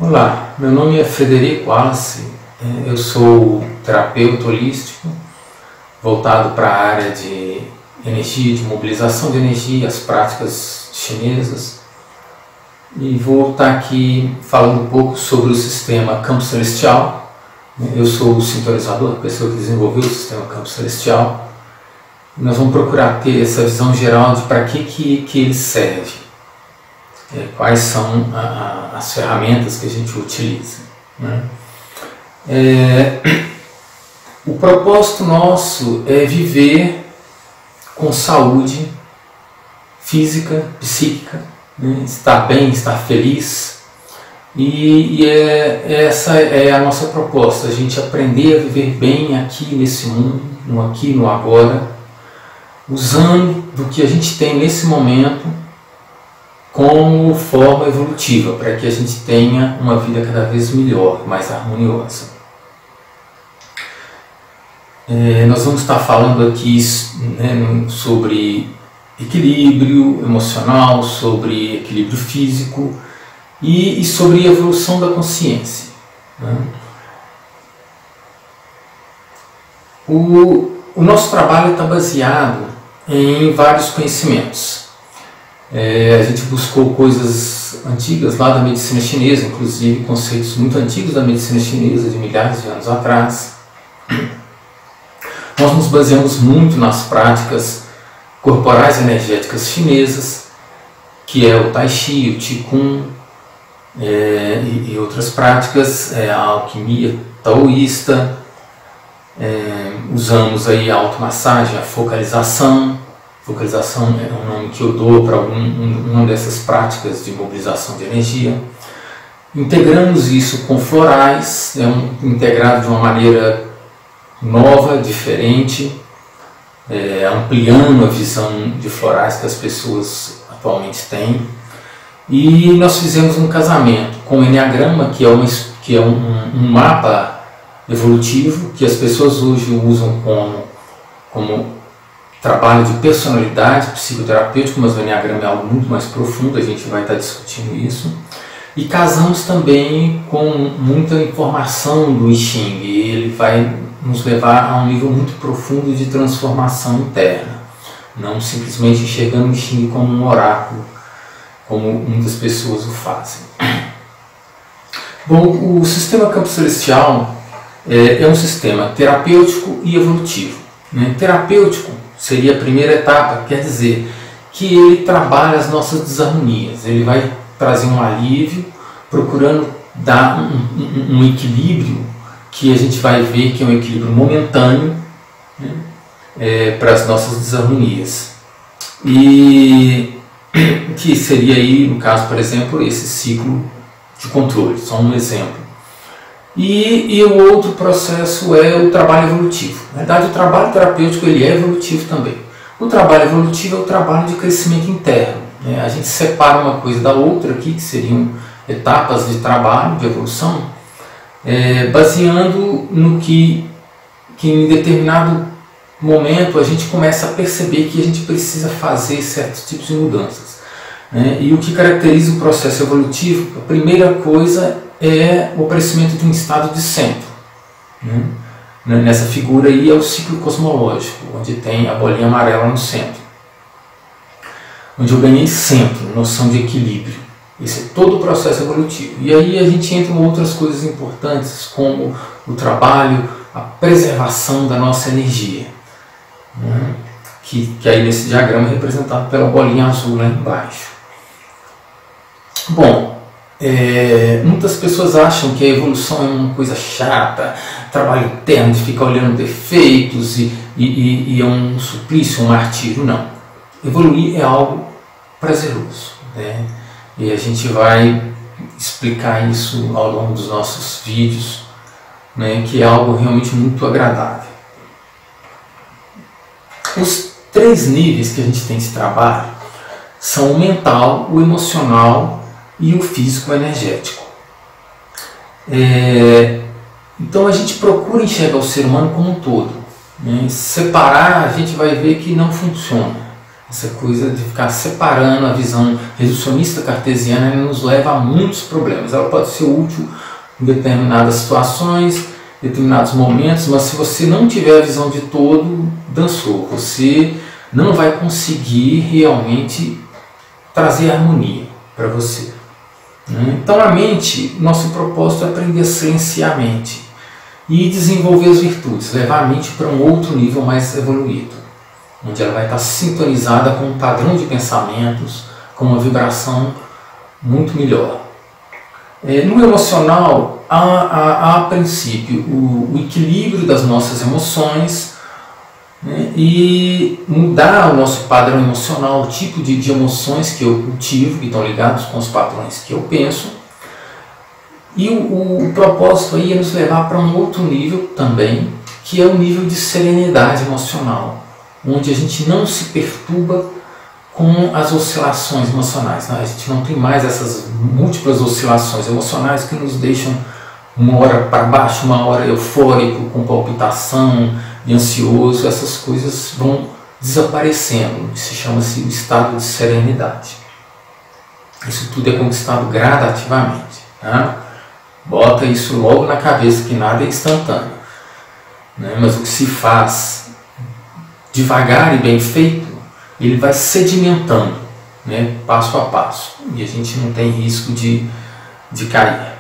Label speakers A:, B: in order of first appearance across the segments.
A: Olá, meu nome é Frederico Wallace, eu sou terapeuta holístico voltado para a área de energia, de mobilização de energia, as práticas chinesas, e vou estar aqui falando um pouco sobre o sistema Campo Celestial. Eu sou o sintonizador, a pessoa que desenvolveu o sistema Campo Celestial. Nós vamos procurar ter essa visão geral de para que ele serve. Quais são as ferramentas que a gente utiliza, né? O propósito nosso é viver com saúde física, psíquica, né? Estar bem, estar feliz, essa é a nossa proposta, a gente aprender a viver bem aqui nesse mundo, no aqui, no agora, usando do que a gente tem nesse momento como forma evolutiva, para que a gente tenha uma vida cada vez melhor, mais harmoniosa. Nós vamos estar falando aqui, né, sobre equilíbrio emocional, sobre equilíbrio físico e sobre a evolução da consciência, né? O nosso trabalho está baseado em vários conhecimentos. A gente buscou coisas antigas lá da medicina chinesa, inclusive conceitos muito antigos da medicina chinesa, de milhares de anos atrás. Nós nos baseamos muito nas práticas corporais energéticas chinesas, que é o Tai Chi, o Qigong e outras práticas, a alquimia taoísta. Usamos aí a automassagem, a focalização. Focalização é um nome que eu dou para uma dessas práticas de mobilização de energia. Integramos isso com florais, integrado de uma maneira nova, diferente, ampliando a visão de florais que as pessoas atualmente têm. E nós fizemos um casamento com o Enneagrama, que é um mapa evolutivo que as pessoas hoje usam como trabalho de personalidade psicoterapêutico, mas o Enneagrama é algo muito mais profundo, a gente vai estar discutindo isso. E casamos também com muita informação do I Ching, e ele vai nos levar a um nível muito profundo de transformação interna, não simplesmente enxergando o I Ching como um oráculo, como muitas pessoas o fazem. Bom, o sistema Campo Celestial é um sistema terapêutico e evolutivo, né? Terapêutico seria a primeira etapa, quer dizer que ele trabalha as nossas desarmonias, ele vai trazer um alívio, procurando dar um equilíbrio que a gente vai ver que é um equilíbrio momentâneo, né, para as nossas desarmonias. E que seria aí, no caso, por exemplo, esse ciclo de controle, só um exemplo. E o outro processo é o trabalho evolutivo. Na verdade, o trabalho terapêutico ele é evolutivo também. O trabalho evolutivo é o trabalho de crescimento interno, né? A gente separa uma coisa da outra aqui, que seriam etapas de trabalho, de evolução, baseando no que em determinado momento a gente começa a perceber que a gente precisa fazer certos tipos de mudanças, né? E o que caracteriza o processo evolutivo, a primeira coisa é o aparecimento de um estado de centro, né? Nessa figura aí é o ciclo cosmológico, onde tem a bolinha amarela no centro, onde eu ganhei centro, noção de equilíbrio. Esse é todo o processo evolutivo. E aí a gente entra em outras coisas importantes, como o trabalho, a preservação da nossa energia, né? que aí nesse diagrama é representado pela bolinha azul lá embaixo. Bom, muitas pessoas acham que a evolução é uma coisa chata, trabalho interno de ficar olhando defeitos e é um suplício, um martírio. Não. Evoluir é algo prazeroso, né? E a gente vai explicar isso ao longo dos nossos vídeos, né, que é algo realmente muito agradável. Os 3 níveis que a gente tem esse trabalho são o mental, o emocional e o físico-energético. Então a gente procura enxergar o ser humano como um todo, né? Separar, a gente vai ver que não funciona. Essa coisa de ficar separando a visão reducionista cartesiana nos leva a muitos problemas. Ela pode ser útil em determinadas situações, determinados momentos, mas se você não tiver a visão de todo, dançou. Você não vai conseguir realmente trazer harmonia para você. Então a mente, nosso propósito é aprender a silenciar a mente e desenvolver as virtudes, levar a mente para um outro nível mais evoluído, onde ela vai estar sintonizada com um padrão de pensamentos, com uma vibração muito melhor. No emocional, há a princípio o equilíbrio das nossas emoções, né, e mudar o nosso padrão emocional, o tipo de emoções que eu cultivo, que estão ligados com os padrões que eu penso. E o propósito aí é nos levar para um outro nível também, que é o nível de serenidade emocional, onde a gente não se perturba com as oscilações emocionais. A gente não tem mais essas múltiplas oscilações emocionais que nos deixam uma hora para baixo, uma hora eufórico, com palpitação, e ansioso. Essas coisas vão desaparecendo, se chama-se o estado de serenidade. Isso tudo é conquistado gradativamente. Né? Bota isso logo na cabeça que nada é instantâneo. Né? Mas o que se faz devagar e bem feito, ele vai sedimentando, né? Passo a passo, e a gente não tem risco de cair.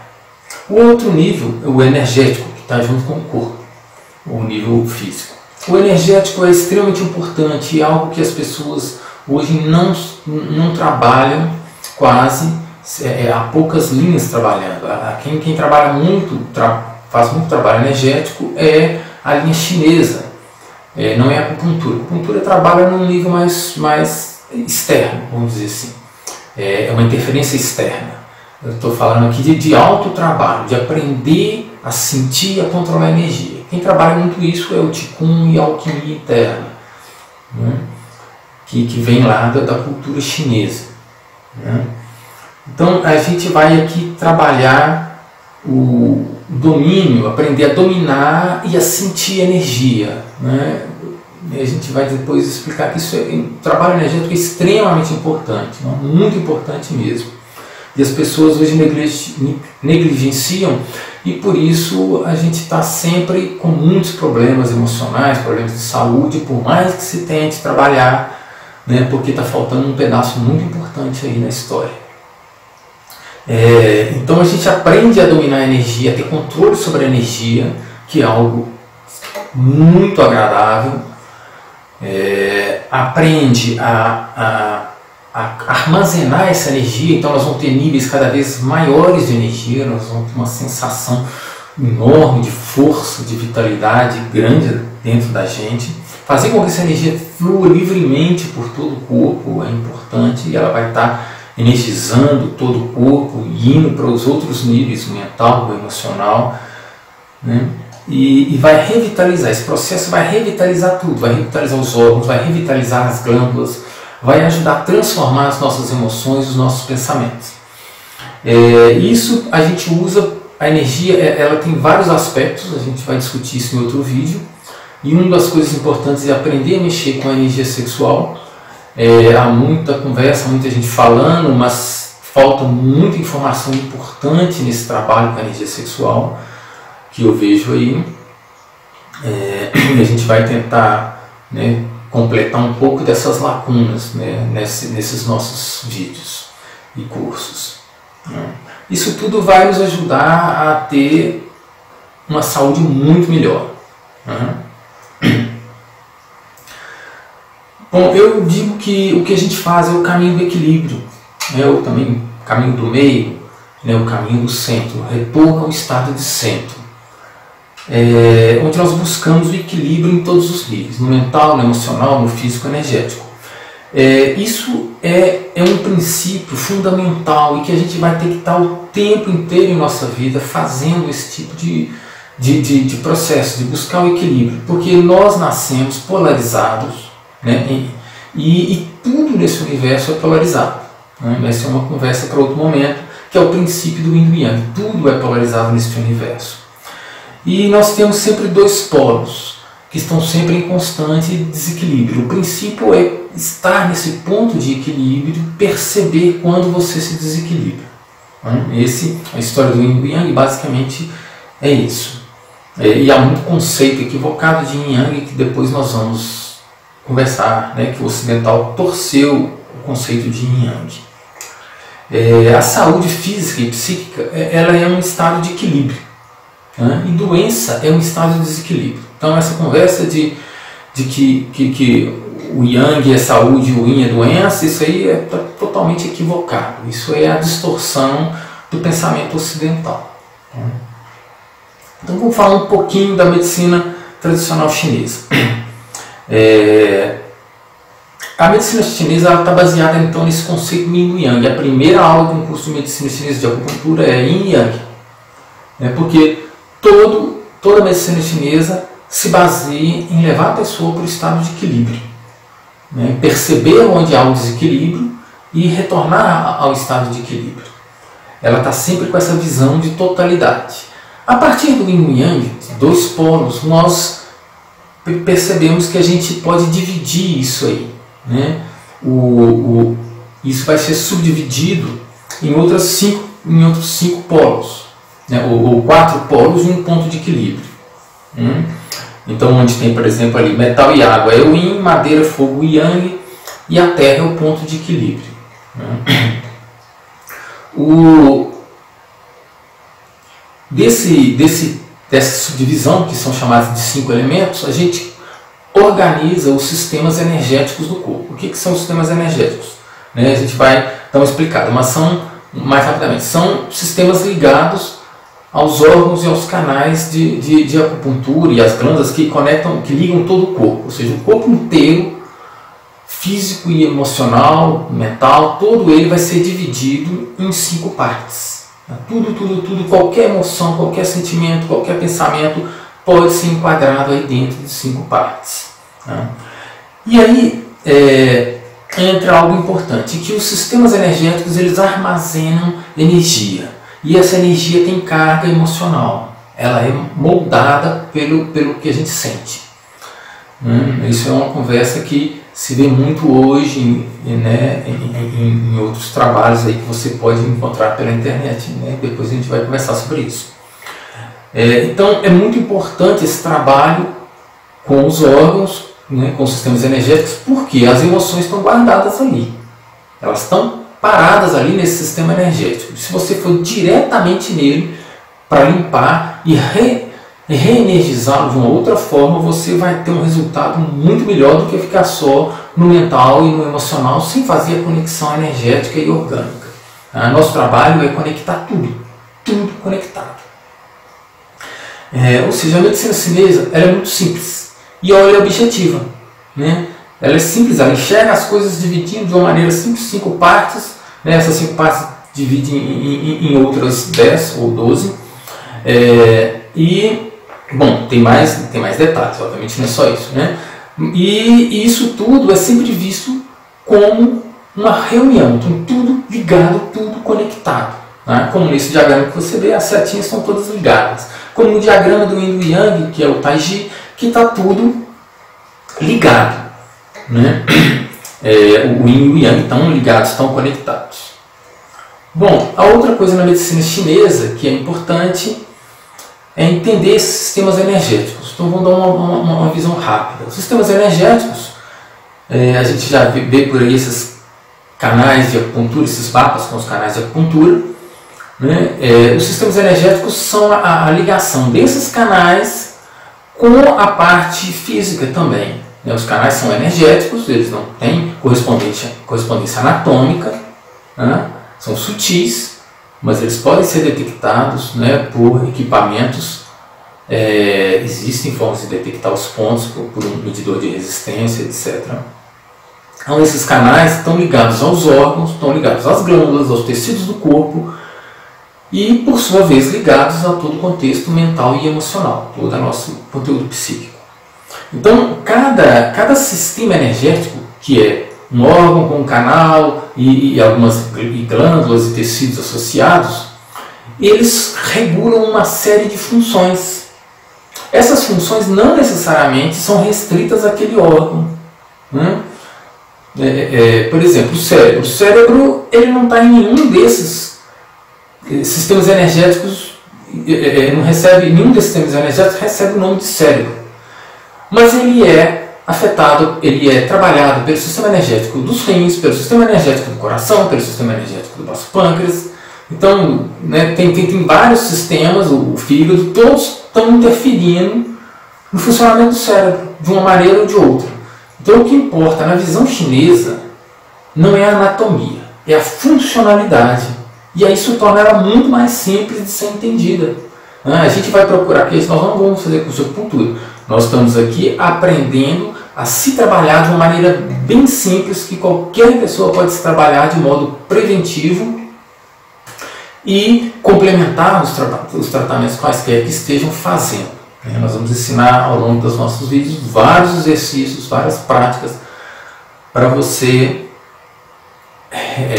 A: O outro nível é o energético, que está junto com o corpo, o nível físico. O energético é extremamente importante e é algo que as pessoas hoje não trabalham quase, há poucas linhas trabalhando. Quem trabalha muito, faz muito trabalho energético é a linha chinesa. Não é a acupuntura. A acupuntura trabalha num nível mais externo, vamos dizer assim. É uma interferência externa. Eu estou falando aqui de autotrabalho, de aprender a sentir e a controlar a energia. Quem trabalha muito isso é o Qigong e a alquimia interna, né? que vem lá da cultura chinesa. Né? Então a gente vai aqui trabalhar o domínio, aprender a dominar e a sentir energia. Né? E a gente vai depois explicar que o trabalho energético é extremamente importante, né? Muito importante mesmo. E as pessoas hoje negligenciam, e por isso a gente está sempre com muitos problemas emocionais, problemas de saúde, por mais que se tente trabalhar, né? Porque está faltando um pedaço muito importante aí na história. Então a gente aprende a dominar a energia, a ter controle sobre a energia, que é algo muito agradável. Aprende a armazenar essa energia, então nós vamos ter níveis cada vez maiores de energia, nós vamos ter uma sensação enorme de força, de vitalidade grande dentro da gente. Fazer com que essa energia flua livremente por todo o corpo é importante, e ela vai estar energizando todo o corpo e indo para os outros níveis, o mental, o emocional, né? E vai revitalizar, esse processo vai revitalizar tudo, vai revitalizar os órgãos, vai revitalizar as glândulas, vai ajudar a transformar as nossas emoções, os nossos pensamentos. Isso a gente usa, a energia, ela tem vários aspectos, a gente vai discutir isso em outro vídeo, e uma das coisas importantes é aprender a mexer com a energia sexual. Há muita conversa, muita gente falando, mas falta muita informação importante nesse trabalho com a energia sexual, que eu vejo aí. A gente vai tentar, né, completar um pouco dessas lacunas, né, nesses nossos vídeos e cursos. Né. Isso tudo vai nos ajudar a ter uma saúde muito melhor. Né. Bom, eu digo que o que a gente faz é o caminho do equilíbrio, né, ou também o caminho do meio, né, o caminho do centro, o retorno ao estado de centro. Onde nós buscamos o equilíbrio em todos os níveis, no mental, no emocional, no físico, energético. Isso é um princípio fundamental e que a gente vai ter que estar o tempo inteiro em nossa vida fazendo esse tipo de processo, de buscar o equilíbrio, porque nós nascemos polarizados, né, e tudo nesse universo é polarizado. Né? Essa é uma conversa para outro momento, que é o princípio do yin e yang. Tudo é polarizado nesse universo. E nós temos sempre dois polos. que estão sempre em constante desequilíbrio. O princípio é estar nesse ponto de equilíbrio, perceber quando você se desequilibra. A história do Yin e Yang basicamente é isso. E há muito conceito equivocado de Yin e Yang que depois nós vamos conversar, né, que o ocidental torceu o conceito de Yin e Yang. A saúde física e psíquica ela é um estado de equilíbrio, né? E doença é um estado de desequilíbrio. Então essa conversa de que o Yang é saúde e o Yin é doença, isso aí é totalmente equivocado. Isso é a distorção do pensamento ocidental. Então vamos falar um pouquinho da medicina tradicional chinesa. A medicina chinesa está baseada então nesse conceito Yin e Yang. A primeira aula de um curso de medicina chinesa de acupuntura é Yin e Yang, né? Porque toda a medicina chinesa se baseia em levar a pessoa para o estado de equilíbrio, né? Perceber onde há um desequilíbrio e retornar ao estado de equilíbrio. Ela está sempre com essa visão de totalidade. A partir do Yin e Yang, dois polos, nós percebemos que a gente pode dividir isso aí, né? Isso vai ser subdividido em outros cinco polos, né? ou 4 polos e um ponto de equilíbrio. Então, onde tem, por exemplo, ali metal e água é o Yin, madeira, fogo, Yang, e a terra é o ponto de equilíbrio. Dessa subdivisão, que são chamados de 5 elementos, a gente organiza os sistemas energéticos do corpo. O que são os sistemas energéticos? A gente vai dar uma explicada, mas são, mais rapidamente, são sistemas ligados aos órgãos e aos canais de acupuntura e as glândulas que ligam todo o corpo, ou seja, o corpo inteiro, físico e emocional, mental, todo ele vai ser dividido em 5 partes. Tudo, qualquer emoção, qualquer sentimento, qualquer pensamento pode ser enquadrado aí dentro de 5 partes. E aí entra algo importante, que os sistemas energéticos eles armazenam energia. E essa energia tem carga emocional. Ela é moldada pelo que a gente sente. Isso é uma conversa que se vê muito hoje, né, em outros trabalhos aí que você pode encontrar pela internet. Né? Depois a gente vai conversar sobre isso. Então é muito importante esse trabalho com os órgãos, né, com os sistemas energéticos, porque as emoções estão guardadas ali. Elas estão paradas ali nesse sistema energético. Se você for diretamente nele para limpar e reenergizá-lo de uma outra forma, você vai ter um resultado muito melhor do que ficar só no mental e no emocional sem fazer a conexão energética e orgânica. Nosso trabalho é conectar tudo conectado. Ou seja, a medicina chinesa ela é muito simples e ela é objetiva, né? Ela é simples, ela enxerga as coisas dividindo de uma maneira simples, 5 partes, né? Essas 5 partes dividem em outras 10 ou 12. Bom, tem mais detalhes, obviamente não é só isso, né? E isso tudo é sempre visto como uma reunião, então tudo ligado, tudo conectado. Né? Como nesse diagrama que você vê, as setinhas estão todas ligadas. Como no diagrama do Yin e Yang, que é o Tai Chi, que está tudo ligado. Né? O Yin e o Yang estão ligados, estão conectados. Bom, a outra coisa na medicina chinesa que é importante é entender esses sistemas energéticos. Então vamos dar uma visão rápida. Os sistemas energéticos, a gente já vê por aí esses canais de acupuntura, esses mapas com os canais de acupuntura. Né? Os sistemas energéticos são a ligação desses canais com a parte física também. Os canais são energéticos, eles não têm correspondência anatômica, né? São sutis, mas eles podem ser detectados, né, por equipamentos. Existem formas de detectar os pontos por um medidor de resistência, etc. Então esses canais estão ligados aos órgãos, estão ligados às glândulas, aos tecidos do corpo e, por sua vez, ligados a todo o contexto mental e emocional, todo o nosso conteúdo psíquico. Então, cada sistema energético, que é um órgão com um canal e algumas glândulas e tecidos associados, eles regulam uma série de funções. essas funções não necessariamente são restritas àquele órgão, né? Por exemplo, o cérebro. O cérebro ele não está em nenhum desses sistemas energéticos, não recebe, nenhum desses sistemas energéticos recebe o nome de cérebro. Mas ele é afetado, ele é trabalhado pelo sistema energético dos rins, pelo sistema energético do coração, pelo sistema energético do nosso pâncreas. Então, né, tem vários sistemas, o fígado, todos estão interferindo no funcionamento do cérebro, de uma maneira ou de outra. Então, o que importa na visão chinesa não é a anatomia, é a funcionalidade. E aí isso torna ela muito mais simples de ser entendida. A gente vai procurar aqui, nós não vamos fazer curso de acupuntura. Nós estamos aqui aprendendo a se trabalhar de uma maneira bem simples, que qualquer pessoa pode se trabalhar de modo preventivo e complementar os tratamentos quaisquer que estejam fazendo. Nós vamos ensinar ao longo dos nossos vídeos vários exercícios, várias práticas para você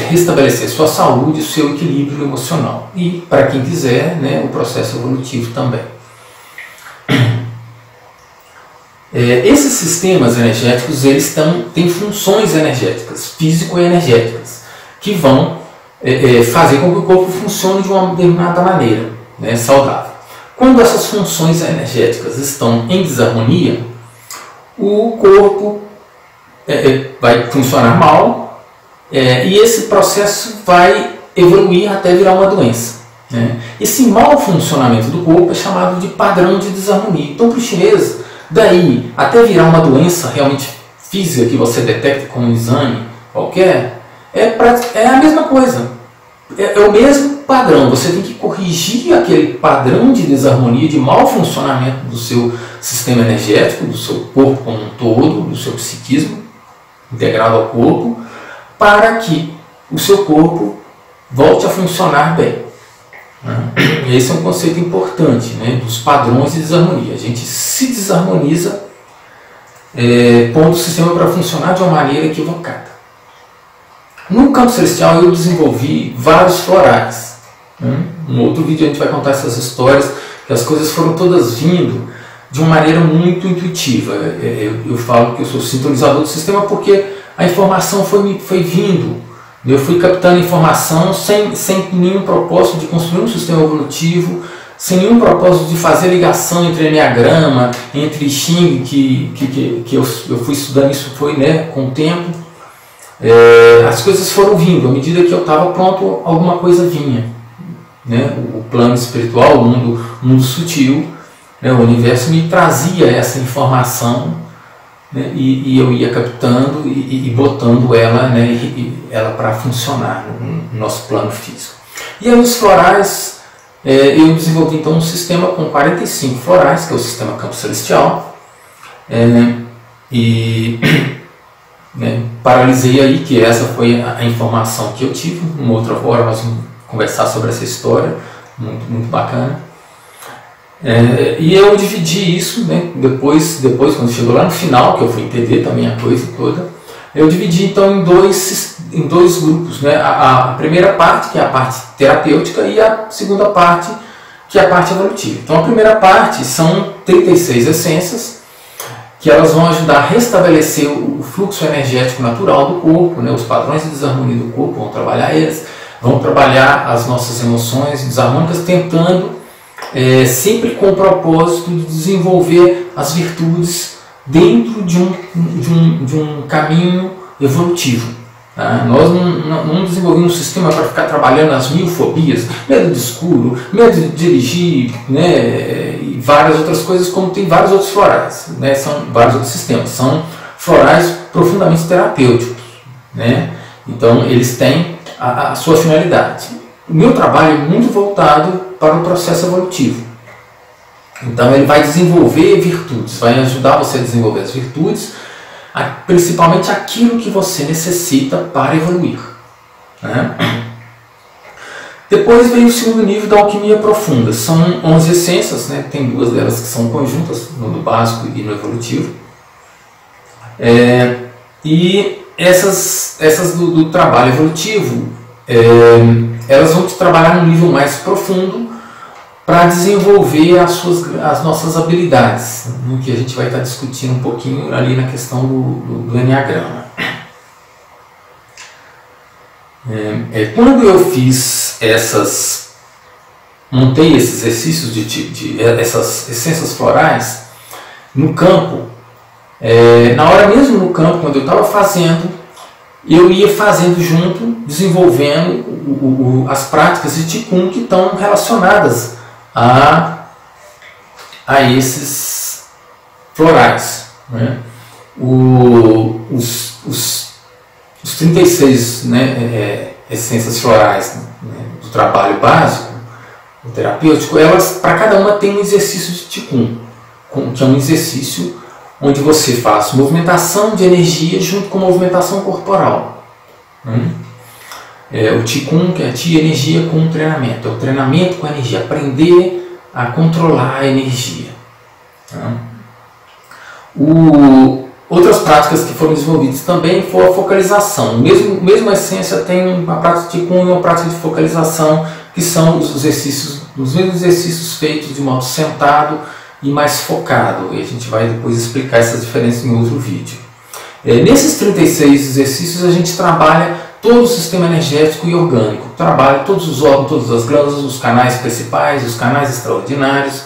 A: restabelecer sua saúde, seu equilíbrio emocional. E para quem quiser, né, o processo evolutivo também. Esses sistemas energéticos eles têm funções energéticas, físico-energéticas, que vão fazer com que o corpo funcione de uma determinada maneira, né, saudável. Quando essas funções energéticas estão em desarmonia, o corpo vai funcionar mal e esse processo vai evoluir até virar uma doença, né? Esse mau funcionamento do corpo é chamado de padrão de desarmonia. Então, para o chinês, daí até virar uma doença realmente física que você detecta com um exame qualquer, é a mesma coisa. É o mesmo padrão. Você tem que corrigir aquele padrão de desarmonia, de mau funcionamento do seu sistema energético, do seu corpo como um todo, do seu psiquismo integrado ao corpo, para que o seu corpo volte a funcionar bem. Esse é um conceito importante, né, dos padrões de desarmonia. A gente se desarmoniza pondo o sistema para funcionar de uma maneira equivocada. No campo celestial eu desenvolvi vários florais. No outro vídeo a gente vai contar essas histórias, que as coisas foram todas vindo de uma maneira muito intuitiva. Eu falo que eu sou sintonizador do sistema porque a informação foi vindo. Eu fui captando informação sem nenhum propósito de construir um sistema evolutivo, sem nenhum propósito de fazer ligação entre enneagrama, entre Xing, que eu fui estudando isso foi, né, com o tempo. As coisas foram vindo, à medida que eu estava pronto, alguma coisa vinha, né? O plano espiritual, o mundo sutil, né? O universo me trazia essa informação, né? E eu ia captando e botando ela, né? Ela para funcionar no nosso plano físico. E aí os florais, eu desenvolvi então um sistema com 45 florais, que é o sistema campo celestial, paralisei aí, que essa foi a informação que eu tive. Uma outra hora nós vamos conversar sobre essa história, muito bacana. E eu dividi isso, né, depois quando chegou lá no final, que eu fui entender também a coisa toda, eu dividi então em dois grupos, né, a primeira parte, que é a parte terapêutica, e a segunda parte, que é a parte evolutiva. Então a primeira parte são 36 essências, que elas vão ajudar a restabelecer o fluxo energético natural do corpo, né? Os padrões de desarmonia do corpo, vão trabalhar eles, vão trabalhar as nossas emoções desarmônicas, tentando sempre com o propósito de desenvolver as virtudes dentro de um caminho evolutivo. Tá? Nós não desenvolvemos um sistema para ficar trabalhando as 1000 fobias, medo de escuro, medo de dirigir, né, e várias outras coisas, como tem vários outros florais, né, são vários outros sistemas, são florais profundamente terapêuticos, né? Então eles têm a sua finalidade. O meu trabalho é muito voltado para o processo evolutivo. Então ele vai desenvolver virtudes, vai ajudar você a desenvolver as virtudes, principalmente aquilo que você necessita para evoluir, né? Depois vem o segundo nível da alquimia profunda. São 11 essências, né? Tem 2 delas que são conjuntas, no básico e no evolutivo. E essas do trabalho evolutivo, elas vão te trabalhar num nível mais profundo para desenvolver as nossas habilidades, no que a gente vai estar discutindo um pouquinho ali na questão do Enneagrama. Quando eu fiz montei esses exercícios essas essências florais no campo, na hora mesmo no campo, quando eu estava fazendo, eu ia fazendo junto, desenvolvendo as práticas de Qigong que estão relacionadas a esses florais, né? Os 36, né, essências florais, né, do trabalho básico, o terapêutico, elas, para cada uma, tem um exercício de Qigong, que é um exercício onde você faz movimentação de energia junto com movimentação corporal. O Qigong, que é a energia com o treinamento, é o treinamento com a energia, aprender a controlar a energia. Outras práticas que foram desenvolvidas também foi a focalização. Mesma essência tem uma prática de Qigong e uma prática de focalização, que são os mesmos exercícios feitos de modo sentado e mais focado. E a gente vai depois explicar essas diferenças em outro vídeo. Nesses 36 exercícios a gente trabalha todo o sistema energético e orgânico. Trabalha todos os órgãos, todas as glândulas, os canais principais, os canais extraordinários.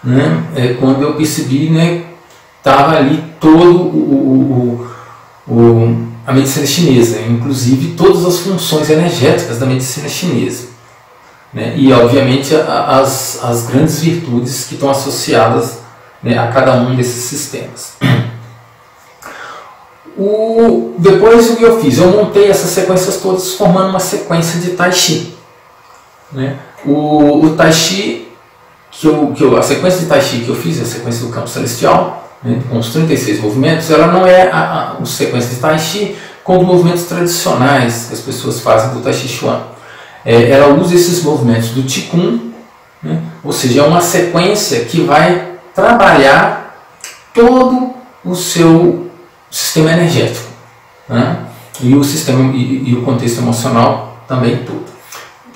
A: Né? Quando eu percebi, né, estava ali todo a medicina chinesa, inclusive todas as funções energéticas da medicina chinesa, né? E obviamente as grandes virtudes que estão associadas, né, a cada um desses sistemas. Depois o que eu fiz? Eu montei essas sequências todas formando uma sequência de Tai Chi, né? O Tai Chi, a sequência de Tai Chi que eu fiz, a sequência do campo celestial, né, com os 36 movimentos, ela não é a sequência de Tai Chi com os movimentos tradicionais que as pessoas fazem do Tai Chi Chuan. Ela usa esses movimentos do Qigong, né, ou seja, é uma sequência que vai trabalhar todo o seu sistema energético, né, e o contexto emocional também todo.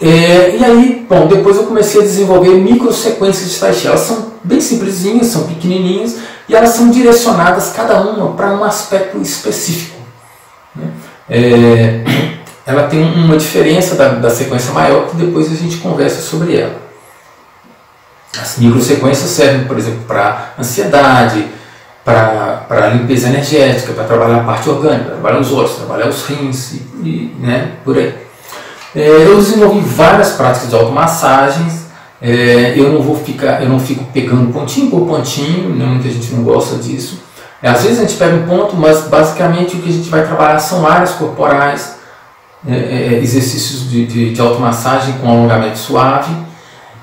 A: E aí, bom, depois eu comecei a desenvolver micro sequências de Tai Chi. Elas são bem simplesinhas, são pequenininhas, e elas são direcionadas cada uma para um aspecto específico, né? Ela tem uma diferença da sequência maior, que depois a gente conversa sobre ela. As microsequências servem, por exemplo, para ansiedade, para limpeza energética, para trabalhar a parte orgânica, para trabalhar os ossos, trabalhar os rins, né, por aí. Eu desenvolvi várias práticas de automassagens. Eu não fico pegando pontinho por pontinho, né? Muita gente não gosta disso. Às vezes a gente pega um ponto, mas basicamente o que a gente vai trabalhar são áreas corporais, exercícios de automassagem com alongamento suave,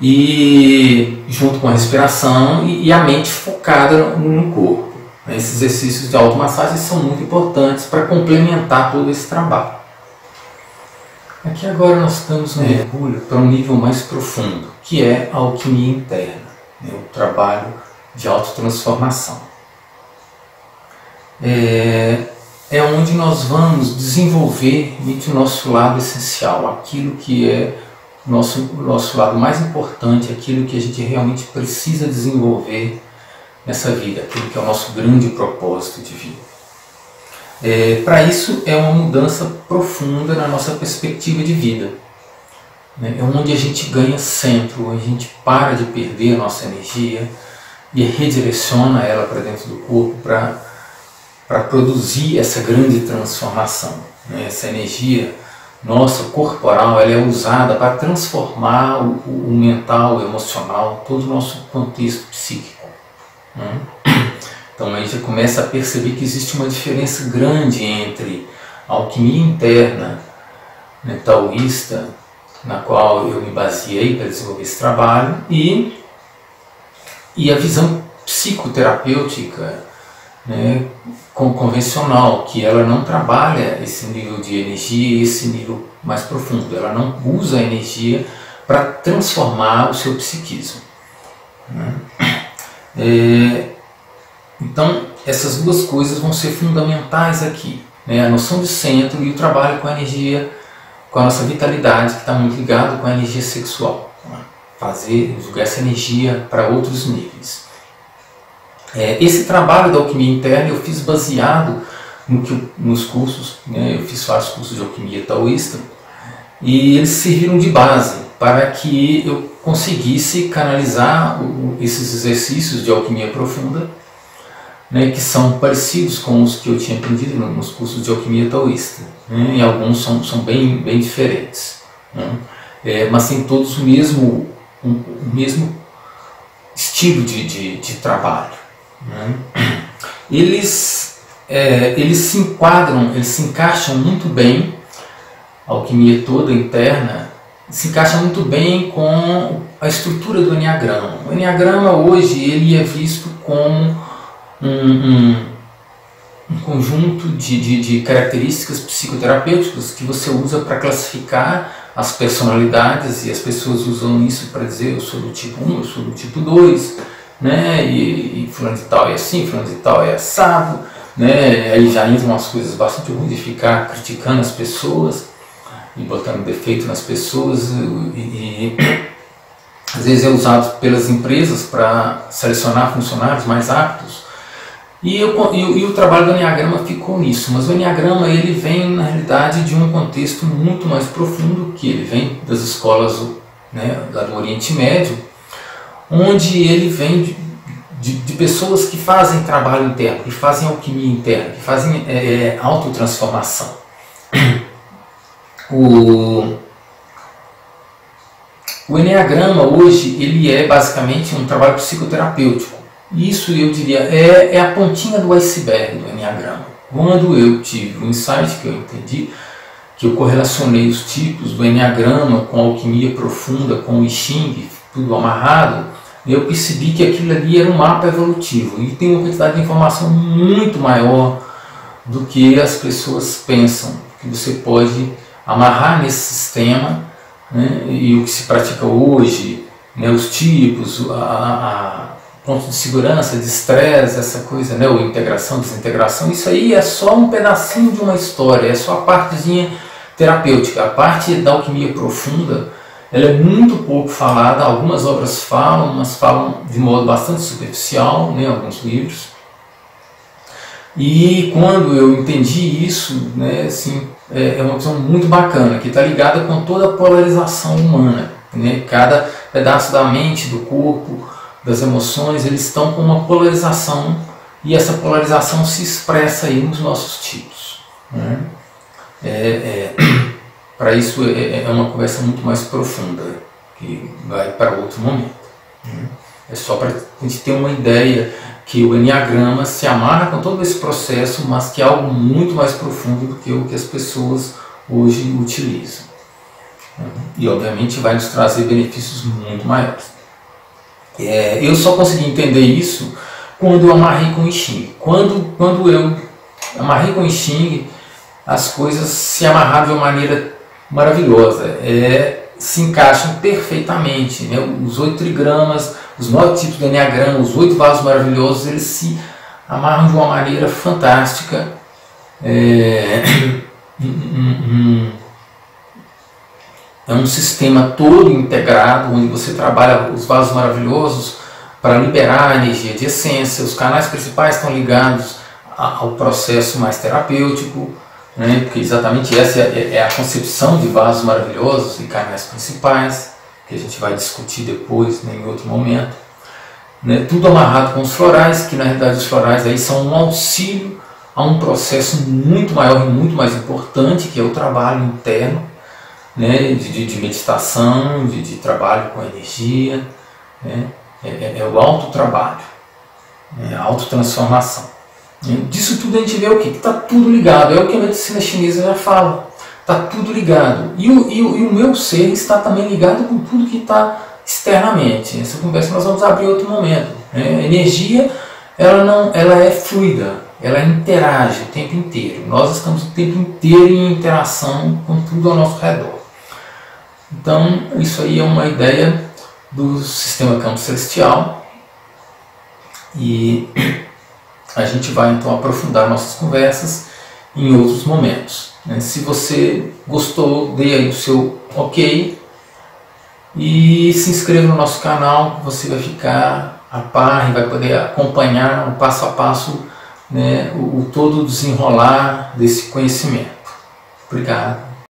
A: e junto com a respiração e a mente focada no corpo. Esses exercícios de automassagem são muito importantes para complementar todo esse trabalho. Aqui agora nós estamos no mergulho para um nível mais profundo, que é a alquimia interna, né, o trabalho de autotransformação. É onde nós vamos desenvolver o nosso lado essencial, aquilo que é o nosso lado mais importante, aquilo que a gente realmente precisa desenvolver nessa vida, aquilo que é o nosso grande propósito de vida. Para isso é uma mudança profunda na nossa perspectiva de vida, né? É onde a gente ganha centro, a gente para de perder a nossa energia e redireciona ela para dentro do corpo para produzir essa grande transformação, né? Essa energia nossa corporal, ela é usada para transformar o mental, o emocional, todo o nosso contexto psíquico, né? Então aí já começa a perceber que existe uma diferença grande entre a alquimia interna, né, taoísta, na qual eu me baseei para desenvolver esse trabalho, e a visão psicoterapêutica, né, convencional, que ela não trabalha esse nível de energia, esse nível mais profundo. Ela não usa a energia para transformar o seu psiquismo, né? Então, essas duas coisas vão ser fundamentais aqui, né? A noção de centro e o trabalho com a energia, com a nossa vitalidade, que está muito ligado com a energia sexual, né? jogar essa energia para outros níveis. Esse trabalho da alquimia interna eu fiz baseado nos cursos, né? Eu fiz vários cursos de alquimia taoísta e eles serviram de base para que eu conseguisse canalizar esses exercícios de alquimia profunda, né, que são parecidos com os que eu tinha aprendido nos cursos de alquimia taoísta, né, e alguns são bem diferentes, né, mas tem todos o mesmo estilo de trabalho, né. Eles se enquadram, eles se encaixam muito bem, a alquimia toda interna se encaixa muito bem com a estrutura do Enneagrama. O Enneagrama hoje ele é visto como um conjunto de características psicoterapêuticas que você usa para classificar as personalidades, e as pessoas usam isso para dizer eu sou do tipo 1, eu sou do tipo 2, né? E fulano de tal é assim, fulano de tal é assado, né? Aí já entram umas coisas bastante ruins de ficar criticando as pessoas e botando defeito nas pessoas, e às vezes é usado pelas empresas para selecionar funcionários mais aptos, e o trabalho do Enneagrama ficou nisso. Mas o Enneagrama ele vem na realidade de um contexto muito mais profundo, que ele vem das escolas, né, do Oriente Médio, onde ele vem de pessoas que fazem trabalho interno, que fazem alquimia interna, que fazem autotransformação. O Enneagrama hoje ele é basicamente um trabalho psicoterapêutico. Isso eu diria é a pontinha do iceberg do Enneagrama. Quando eu tive o insight, que eu entendi, que eu correlacionei os tipos do Enneagrama com a alquimia profunda, com o I Ching, tudo amarrado, eu percebi que aquilo ali era um mapa evolutivo e tem uma quantidade de informação muito maior do que as pessoas pensam, que você pode amarrar nesse sistema, né, e o que se pratica hoje, né, os tipos, pontos de segurança, de estresse, essa coisa, né, ou integração, desintegração, isso aí é só um pedacinho de uma história, é só a partezinha terapêutica. A parte da alquimia profunda, ela é muito pouco falada, algumas obras falam, mas falam de modo bastante superficial, né, alguns livros. E quando eu entendi isso, né, assim, é uma visão muito bacana, que está ligada com toda a polarização humana, né? Cada pedaço da mente, do corpo, das emoções, eles estão com uma polarização, e essa polarização se expressa aí nos nossos tipos, né? Para isso é uma conversa muito mais profunda, que vai para outro momento, né? É só para a gente ter uma ideia que o Enneagrama se amarra com todo esse processo, mas que é algo muito mais profundo do que o que as pessoas hoje utilizam. E obviamente vai nos trazer benefícios muito maiores. Eu só consegui entender isso quando eu amarrei com o I Ching. Quando eu amarrei com o I Ching, as coisas se amarraram de uma maneira maravilhosa. Se encaixam perfeitamente, né? Os 8 trigramas, os 9 tipos do Enneagrama, os 8 vasos maravilhosos, eles se amarram de uma maneira fantástica. É um sistema todo integrado, onde você trabalha os vasos maravilhosos para liberar a energia de essência. Os canais principais estão ligados ao processo mais terapêutico, né? Porque exatamente essa é a concepção de vasos maravilhosos e canais principais, que a gente vai discutir depois, né, em outro momento, né? Tudo amarrado com os florais, que na realidade os florais aí são um auxílio a um processo muito maior e muito mais importante, que é o trabalho interno, né, de meditação, de trabalho com energia, né? É o autotrabalho, a autotransformação. Disso tudo a gente vê o quê? Que está tudo ligado, é o que a medicina chinesa já fala, está tudo ligado. E o meu ser está também ligado com tudo que está externamente. Essa conversa nós vamos abrir em outro momento, né? A energia, ela é fluida, ela interage o tempo inteiro. Nós estamos o tempo inteiro em interação com tudo ao nosso redor. Então, isso aí é uma ideia do sistema campo celestial, e a gente vai então aprofundar nossas conversas em outros momentos, né? Se você gostou, dê aí o seu ok, E se inscreva no nosso canal, você vai ficar a par e vai poder acompanhar o passo a passo, né, todo o desenrolar desse conhecimento. Obrigado.